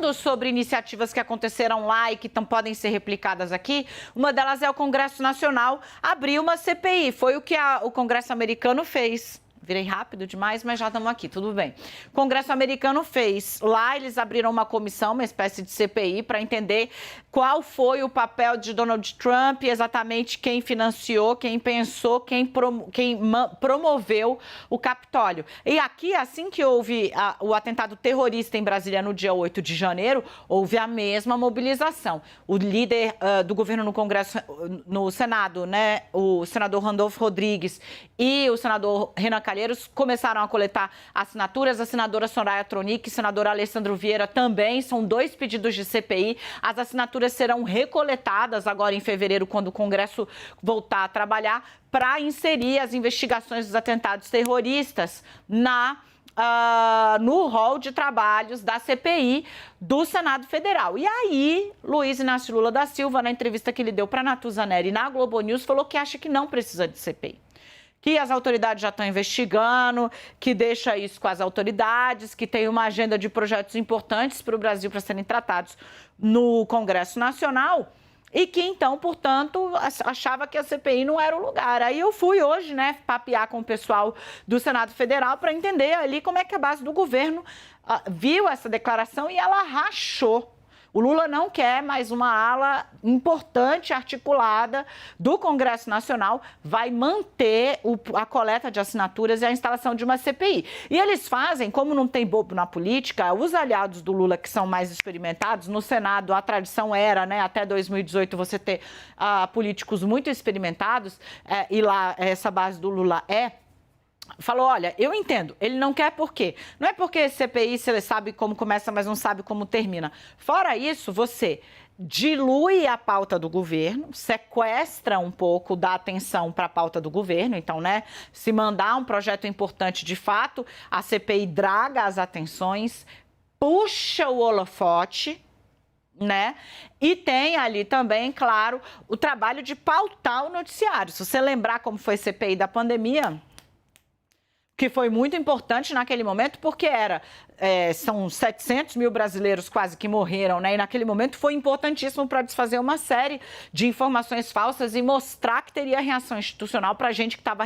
falando sobre iniciativas que aconteceram lá e que podem ser replicadas aqui, uma delas é o Congresso Nacional abrir uma CPI. Foi o que o Congresso americano fez. Virei rápido demais, mas já estamos aqui, tudo bem. O Congresso americano fez. Lá eles abriram uma comissão, uma espécie de CPI, para entender qual foi o papel de Donald Trump, exatamente quem financiou, quem pensou, quem promoveu o Capitólio. E aqui, assim que houve o atentado terrorista em Brasília no dia 8 de janeiro, houve a mesma mobilização. O líder do governo no Congresso, no Senado, né, o senador Randolfo Rodrigues e o senador Renan Calheiros começaram a coletar assinaturas. A senadora Soraya Tronic e o senador Alessandro Vieira também. São 2 pedidos de CPI. As assinaturas serão recoletadas agora em fevereiro, quando o Congresso voltar a trabalhar, para inserir as investigações dos atentados terroristas no rol de trabalhos da CPI do Senado Federal. E aí, Luiz Inácio Lula da Silva, na entrevista que ele deu para a Natuza Neri na Globo News, falou que acha que não precisa de CPI. Que as autoridades já estão investigando, que deixa isso com as autoridades, que tem uma agenda de projetos importantes para o Brasil para serem tratados no Congresso Nacional e que, então, portanto, achava que a CPI não era o lugar. Aí eu fui hoje, né, papear com o pessoal do Senado Federal para entender ali como é que a base do governo viu essa declaração e ela rachou. O Lula não quer mais uma ala importante, articulada do Congresso Nacional, vai manter a coleta de assinaturas e a instalação de uma CPI. E eles fazem, como não tem bobo na política, os aliados do Lula, que são mais experimentados, no Senado a tradição era, né, até 2018, você ter políticos muito experimentados, e lá essa base do Lula falou, olha, eu entendo, ele não quer por quê? Não é porque CPI você sabe como começa, mas não sabe como termina. Fora isso, você dilui a pauta do governo, sequestra um pouco da atenção para a pauta do governo. Então, né, se mandar um projeto importante de fato, a CPI draga as atenções, puxa o holofote, né? E tem ali também, claro, o trabalho de pautar o noticiário. Se você lembrar como foi a CPI da pandemia, que foi muito importante naquele momento, porque são 700 mil brasileiros quase que morreram, né? E naquele momento foi importantíssimo para desfazer uma série de informações falsas e mostrar que teria reação institucional para a gente que estava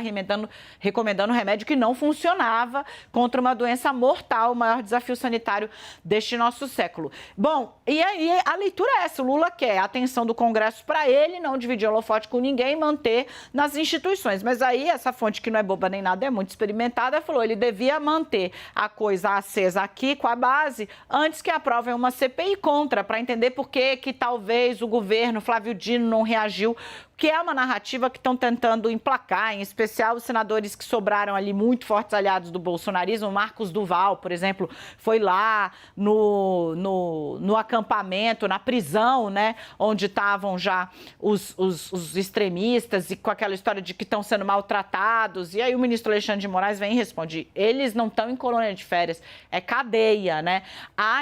recomendando remédio que não funcionava contra uma doença mortal, o maior desafio sanitário deste nosso século. Bom, e aí a leitura é essa: o Lula quer a atenção do Congresso para ele, não dividir holofote com ninguém, manter nas instituições. Mas aí essa fonte, que não é boba nem nada, é muito experimentada, falou, ele devia manter a coisa acesa aqui com a base antes que aprovem uma CPI contra, para entender por que talvez o governo, Flávio Dino, não reagiu, que é uma narrativa que estão tentando emplacar, em especial os senadores que sobraram ali, muito fortes aliados do bolsonarismo. Marcos Duval, por exemplo, foi lá no acampamento, na prisão, né, onde estavam já os extremistas, e com aquela história de que estão sendo maltratados. E aí o ministro Alexandre de Moraes vem e responde, eles não estão em colônia de férias, é cadeia, né?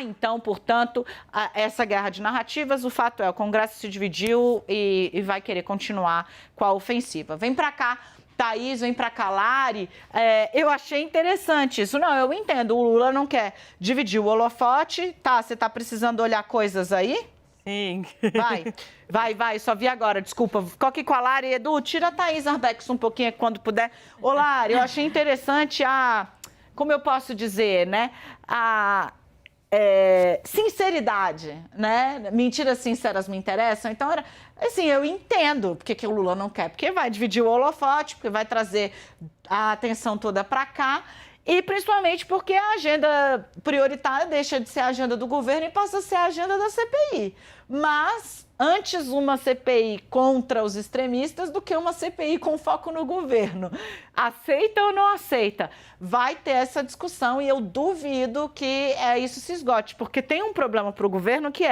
Então, portanto, essa guerra de narrativas. O fato é, o Congresso se dividiu e vai querer continuar com a ofensiva. Vem para cá, Thaís, vem para cá, Lari. Eu achei interessante isso. Não, eu entendo, o Lula não quer dividir o holofote. Tá, você está precisando olhar coisas aí? Sim. Vai, só vi agora, desculpa. Ficou aqui com a Lari. Edu, tira a Thaís Arbex um pouquinho quando puder. Ô, Lari, eu achei interessante como eu posso dizer, né, sinceridade, né? Mentiras sinceras me interessam. Então, assim, eu entendo porque que o Lula não quer, porque vai dividir o holofote, porque vai trazer a atenção toda para cá, e principalmente porque a agenda prioritária deixa de ser a agenda do governo e passa a ser a agenda da CPI. Mas antes uma CPI contra os extremistas do que uma CPI com foco no governo. Aceita ou não aceita? Vai ter essa discussão e eu duvido que isso se esgote, porque tem um problema para o governo que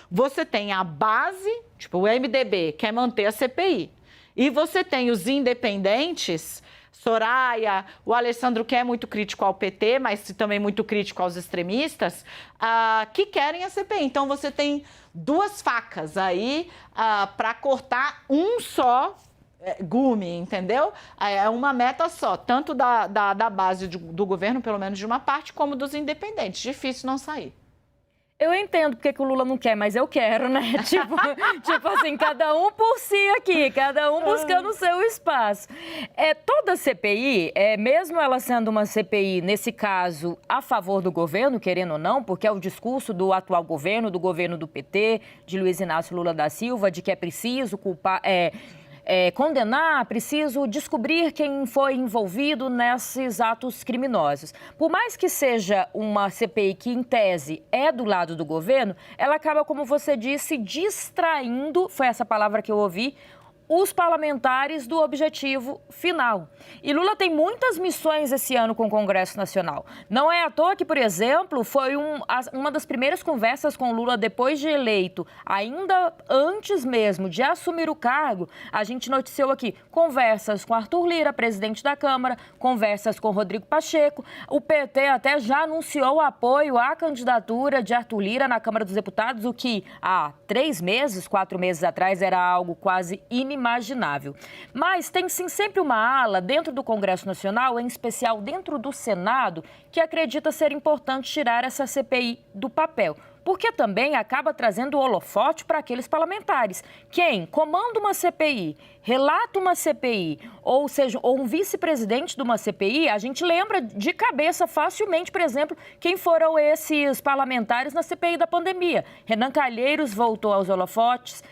você tem a base, tipo o MDB, quer manter a CPI, e você tem os independentes, Soraya, o Alessandro, que é muito crítico ao PT, mas também muito crítico aos extremistas, que querem a CPI. Então, você tem duas facas aí para cortar um só gume, entendeu? É uma meta só, tanto da base do governo, pelo menos de uma parte, como dos independentes. Difícil não sair. Eu entendo porque que o Lula não quer, mas eu quero, né? Tipo assim, cada um por si aqui, cada um buscando o seu espaço. Toda CPI, mesmo ela sendo uma CPI, nesse caso, a favor do governo, querendo ou não, porque é o discurso do atual governo, do governo do PT, de Luiz Inácio Lula da Silva, de que é preciso culpar... condenar, preciso descobrir quem foi envolvido nesses atos criminosos. Por mais que seja uma CPI que, em tese, é do lado do governo, ela acaba, como você disse, distraindo, foi essa palavra que eu ouvi, os parlamentares do objetivo final. E Lula tem muitas missões esse ano com o Congresso Nacional. Não é à toa que, por exemplo, foi uma das primeiras conversas com Lula depois de eleito, ainda antes mesmo de assumir o cargo, a gente noticiou aqui conversas com Arthur Lira, presidente da Câmara, conversas com Rodrigo Pacheco. O PT até já anunciou o apoio à candidatura de Arthur Lira na Câmara dos Deputados, o que há 4 meses atrás era algo quase inimaginável. Mas tem sim sempre uma ala dentro do Congresso Nacional, em especial dentro do Senado, que acredita ser importante tirar essa CPI do papel. Porque também acaba trazendo o holofote para aqueles parlamentares. Quem comanda uma CPI, relata uma CPI, ou seja, ou um vice-presidente de uma CPI, a gente lembra de cabeça facilmente, por exemplo, quem foram esses parlamentares na CPI da pandemia. Renan Calheiros voltou aos holofotes,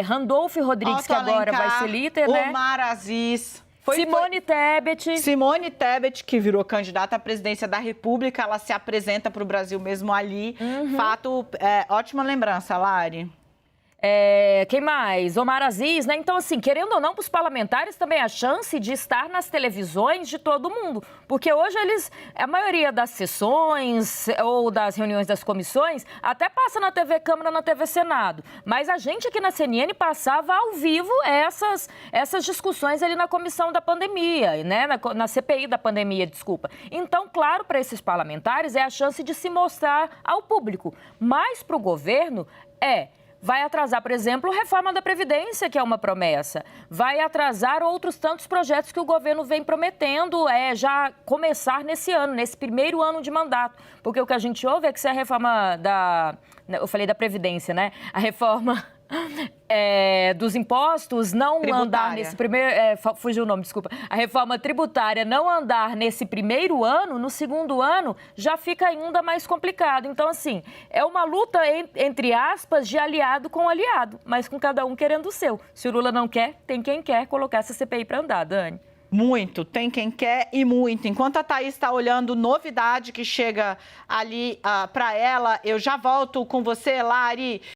Randolfo Rodrigues, que agora vai ser líder, né? Omar Aziz... Simone Tebet, que virou candidata à presidência da República, ela se apresenta para o Brasil mesmo ali. Fato, ótima lembrança, Lari. Quem mais? Omar Aziz, né? Então, assim, querendo ou não, para os parlamentares também a chance de estar nas televisões de todo mundo. Porque hoje a maioria das sessões ou das reuniões das comissões, até passa na TV Câmara, na TV Senado. Mas a gente aqui na CNN passava ao vivo essas discussões ali na comissão da pandemia, né? Na CPI da pandemia, desculpa. Então, claro, para esses parlamentares é a chance de se mostrar ao público. Mas para o governo vai atrasar, por exemplo, a reforma da Previdência, que é uma promessa. Vai atrasar outros tantos projetos que o governo vem prometendo já começar nesse ano, nesse primeiro ano de mandato. Porque o que a gente ouve é que se a reforma eu falei da Previdência, né? A reforma dos impostos não andar nesse primeiro... fugiu o nome, desculpa. A reforma tributária não andar nesse primeiro ano, no segundo ano, já fica ainda mais complicado. Então, assim, é uma luta, entre aspas, de aliado com aliado, mas com cada um querendo o seu. Se o Lula não quer, tem quem quer colocar essa CPI para andar, Dani. Muito, tem quem quer e muito. Enquanto a Thaís está olhando novidade que chega ali para ela, eu já volto com você, Lari.